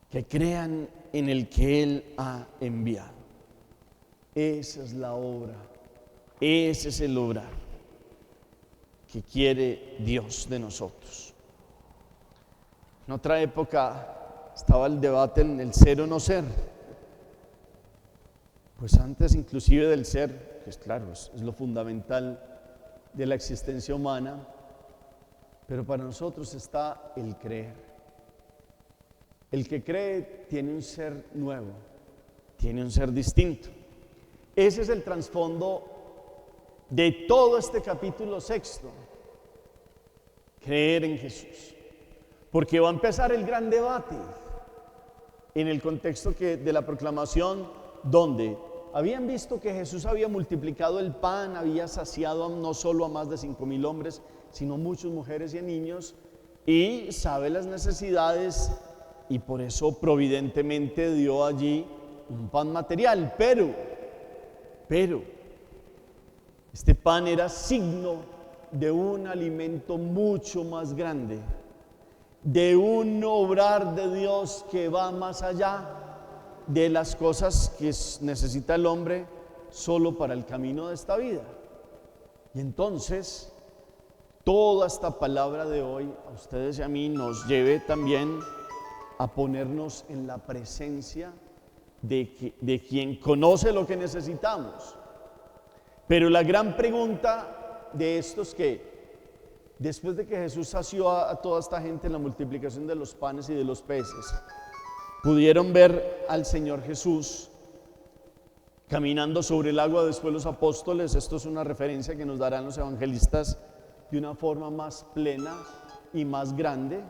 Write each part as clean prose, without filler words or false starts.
que crean en el que Él ha enviado. Esa es la obra, ese es el obrar que quiere Dios de nosotros. En otra época estaba el debate en el ser o no ser. Pues antes inclusive del ser, que es claro, es lo fundamental de la existencia humana, pero para nosotros está el creer. El que cree tiene un ser nuevo, tiene un ser distinto. Ese es el trasfondo de todo este capítulo 6, creer en Jesús. Porque va a empezar el gran debate en el contexto de la proclamación, donde habían visto que Jesús había multiplicado el pan, había saciado no solo a más de 5,000 hombres, sino muchas mujeres y niños, y sabe las necesidades, y por eso providentemente dio allí un pan material, pero este pan era signo de un alimento mucho más grande, de un obrar de Dios que va más allá de las cosas que necesita el hombre solo para el camino de esta vida. Y entonces, toda esta palabra de hoy, a ustedes y a mí, nos lleve también a ponernos en la presencia de quien conoce lo que necesitamos. Pero la gran pregunta de esto es que, después de que Jesús sació a toda esta gente en la multiplicación de los panes y de los peces, pudieron ver al Señor Jesús caminando sobre el agua. Después los apóstoles, esto es una referencia que nos darán los evangelistas de una forma más plena y más grande.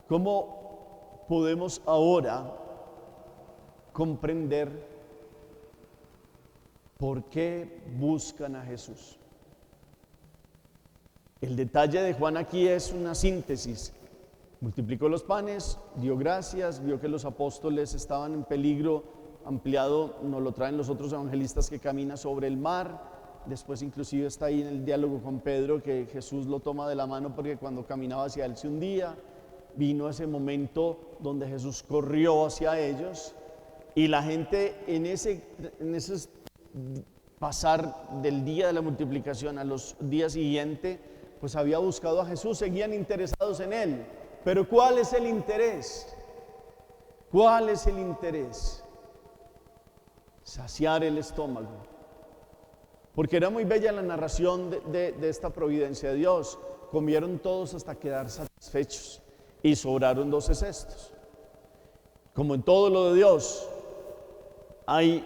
¿Cómo podemos ahora comprender por qué buscan a Jesús? El detalle de Juan aquí es una síntesis. Multiplicó los panes, dio gracias, vio que los apóstoles estaban en peligro ampliado, nos lo traen los otros evangelistas, que camina sobre el mar. Después inclusive está ahí en el diálogo con Pedro, que Jesús lo toma de la mano porque cuando caminaba hacia él se hundía. Vino ese momento donde Jesús corrió hacia ellos, y la gente en ese pasar del día de la multiplicación a los días siguientes, pues había buscado a Jesús, seguían interesados en él. Pero ¿cuál es el interés? ¿Cuál es el interés? Saciar el estómago. Porque era muy bella la narración de esta providencia de Dios. Comieron todos hasta quedar satisfechos y sobraron 12 cestos. Como en todo lo de Dios, hay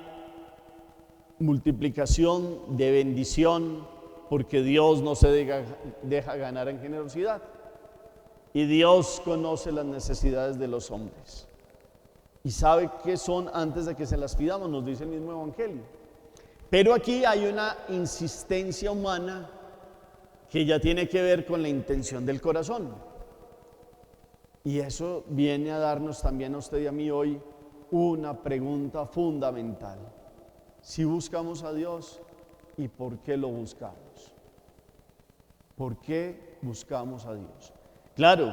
multiplicación de bendición, porque Dios no se deja ganar en generosidad. Y Dios conoce las necesidades de los hombres y sabe qué son antes de que se las pidamos, nos dice el mismo evangelio. Pero aquí hay una insistencia humana que ya tiene que ver con la intención del corazón, y eso viene a darnos también a usted y a mí hoy una pregunta fundamental: si buscamos a Dios, ¿y por qué lo buscamos? ¿Por qué buscamos a Dios? Claro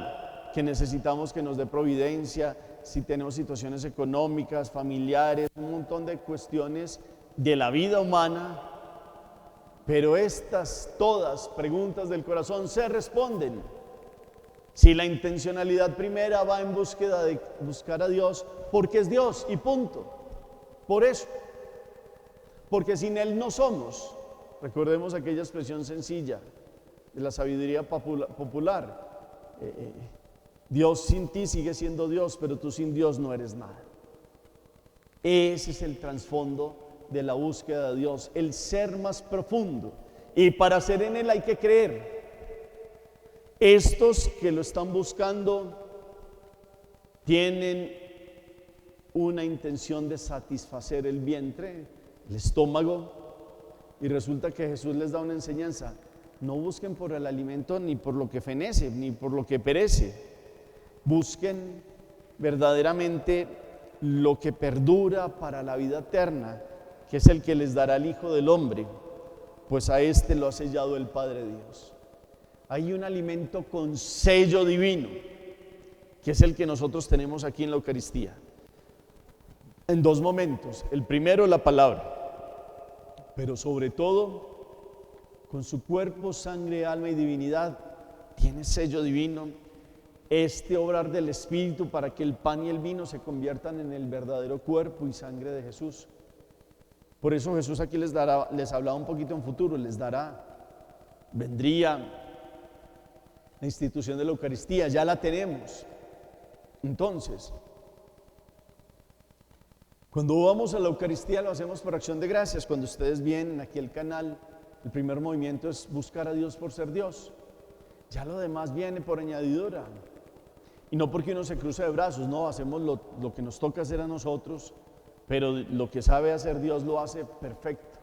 que necesitamos que nos dé providencia, si tenemos situaciones económicas, familiares, un montón de cuestiones de la vida humana, pero estas todas preguntas del corazón se responden si la intencionalidad primera va en búsqueda de buscar a Dios, porque es Dios y punto. Por eso, porque sin Él no somos. Recordemos aquella expresión sencilla de la sabiduría popular. Dios sin ti sigue siendo Dios, pero tú sin Dios no eres nada. Ese es el trasfondo de la búsqueda de Dios, el ser más profundo, y para ser en Él hay que creer. Estos que lo están buscando tienen una intención de satisfacer el vientre, el estómago, y resulta que Jesús les da una enseñanza: no busquen por el alimento ni por lo que fenece, ni por lo que perece. Busquen verdaderamente lo que perdura para la vida eterna, que es el que les dará el Hijo del Hombre, pues a este lo ha sellado el Padre Dios. Hay un alimento con sello divino que es el que nosotros tenemos aquí en la Eucaristía, en dos momentos. El primero, la palabra, pero sobre todo, con su cuerpo, sangre, alma y divinidad, tiene sello divino, este obrar del Espíritu para que el pan y el vino se conviertan en el verdadero cuerpo y sangre de Jesús. Por eso Jesús aquí les hablaba un poquito en futuro, vendría la institución de la Eucaristía, ya la tenemos. Entonces, cuando vamos a la Eucaristía lo hacemos por acción de gracias. Cuando ustedes vienen aquí al canal, el primer movimiento es buscar a Dios por ser Dios. Ya lo demás viene por añadidura. Y no porque uno se cruce de brazos, no, hacemos lo que nos toca hacer a nosotros, pero lo que sabe hacer Dios lo hace perfecto.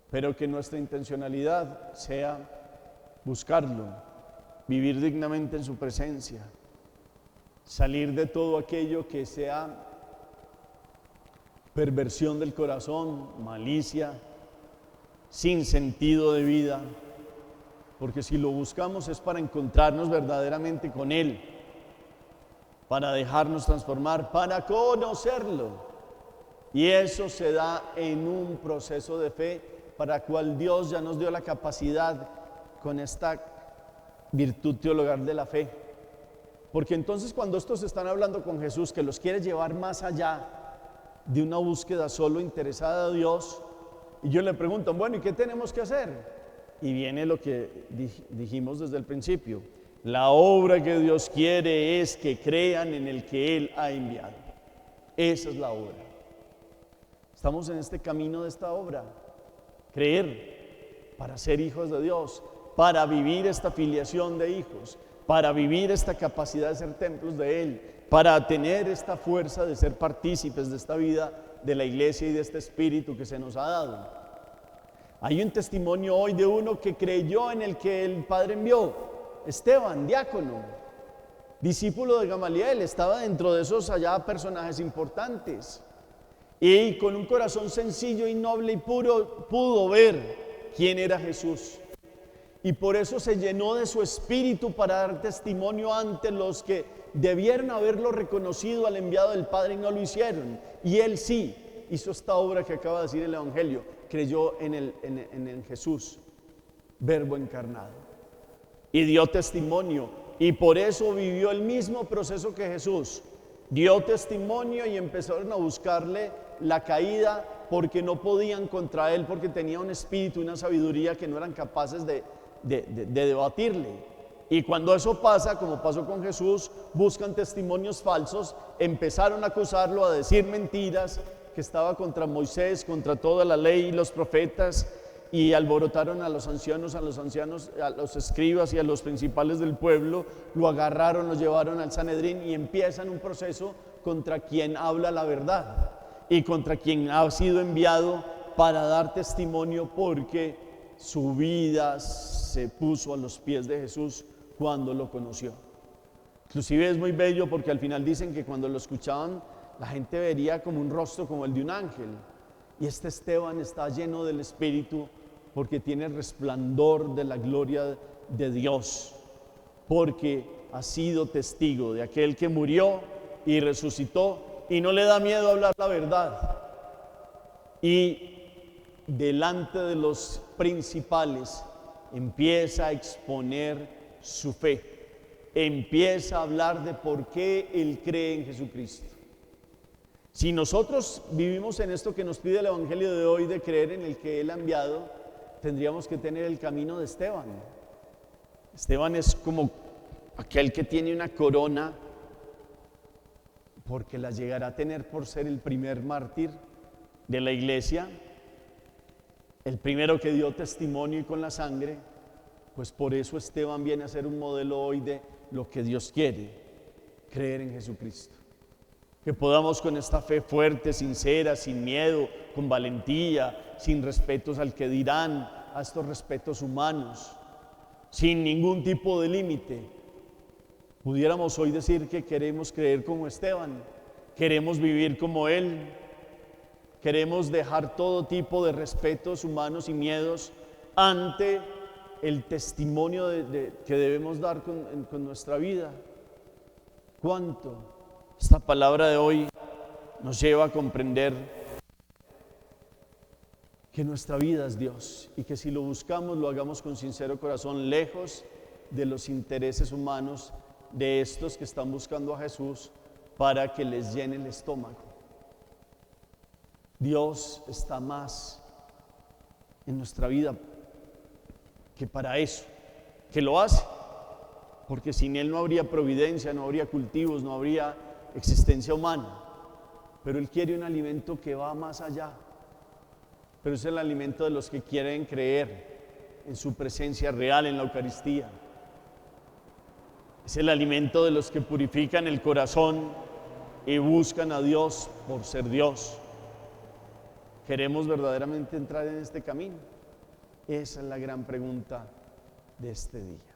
Pero que nuestra intencionalidad sea buscarlo, vivir dignamente en su presencia, salir de todo aquello que sea perversión del corazón, malicia, sin sentido de vida, porque si lo buscamos es para encontrarnos verdaderamente con Él, para dejarnos transformar, para conocerlo, y eso se da en un proceso de fe para el cual Dios ya nos dio la capacidad con esta virtud teologal de la fe. Porque entonces cuando estos están hablando con Jesús, que los quiere llevar más allá de una búsqueda solo interesada a Dios, y yo le pregunto, bueno, ¿y qué tenemos que hacer? Y viene lo que dijimos desde el principio: la obra que Dios quiere es que crean en el que Él ha enviado. Esa es la obra. Estamos en este camino de esta obra, creer para ser hijos de Dios, para vivir esta filiación de hijos, para vivir esta capacidad de ser templos de Él, para tener esta fuerza de ser partícipes de esta vida de la iglesia y de este espíritu que se nos ha dado. Hay un testimonio hoy de uno que creyó en el que el Padre envió, Esteban, diácono, discípulo de Gamaliel, estaba dentro de esos allá personajes importantes, y con un corazón sencillo y noble y puro pudo ver quién era Jesús, y por eso se llenó de su espíritu para dar testimonio ante los que debieron haberlo reconocido al enviado del Padre y no lo hicieron. Y él sí hizo esta obra que acaba de decir el Evangelio, creyó en el Jesús, verbo encarnado, y dio testimonio, y por eso vivió el mismo proceso que Jesús. Dio testimonio y empezaron a buscarle la caída porque no podían contra él, porque tenía un espíritu, una sabiduría que no eran capaces de debatirle. Y cuando eso pasa, como pasó con Jesús, buscan testimonios falsos, empezaron a acusarlo, a decir mentiras, que estaba contra Moisés, contra toda la ley y los profetas, y alborotaron a los ancianos, a los escribas y a los principales del pueblo, lo agarraron, lo llevaron al Sanedrín y empiezan un proceso contra quien habla la verdad y contra quien ha sido enviado para dar testimonio, porque su vida se puso a los pies de Jesús cuando lo conoció. Inclusive es muy bello porque al final dicen que cuando lo escuchaban la gente vería como un rostro como el de un ángel, y este Esteban está lleno del Espíritu porque tiene el resplandor de la gloria de Dios, porque ha sido testigo de aquel que murió y resucitó y no le da miedo hablar la verdad, y delante de los principales empieza a exponer su fe, empieza a hablar de por qué él cree en Jesucristo. Si nosotros vivimos en esto que nos pide el Evangelio de hoy, de creer en el que Él ha enviado, tendríamos que tener el camino de Esteban. Esteban es como aquel que tiene una corona, porque la llegará a tener por ser el primer mártir de la iglesia, el primero que dio testimonio y con la sangre. Pues por eso Esteban viene a ser un modelo hoy de lo que Dios quiere, creer en Jesucristo. Que podamos con esta fe fuerte, sincera, sin miedo, con valentía, sin respetos al que dirán, a estos respetos humanos, sin ningún tipo de límite, pudiéramos hoy decir que queremos creer como Esteban, queremos vivir como él, queremos dejar todo tipo de respetos humanos y miedos ante el testimonio que debemos dar con nuestra vida. ¿Cuánto esta palabra de hoy nos lleva a comprender que nuestra vida es Dios y que si lo buscamos lo hagamos con sincero corazón, lejos de los intereses humanos de estos que están buscando a Jesús para que les llene el estómago? Dios está más en nuestra vida que para eso, que lo hace, porque sin Él no habría providencia, no habría cultivos, no habría existencia humana, pero Él quiere un alimento que va más allá, pero es el alimento de los que quieren creer en su presencia real en la Eucaristía, es el alimento de los que purifican el corazón y buscan a Dios por ser Dios. ¿Queremos verdaderamente entrar en este camino? Esa es la gran pregunta de este día.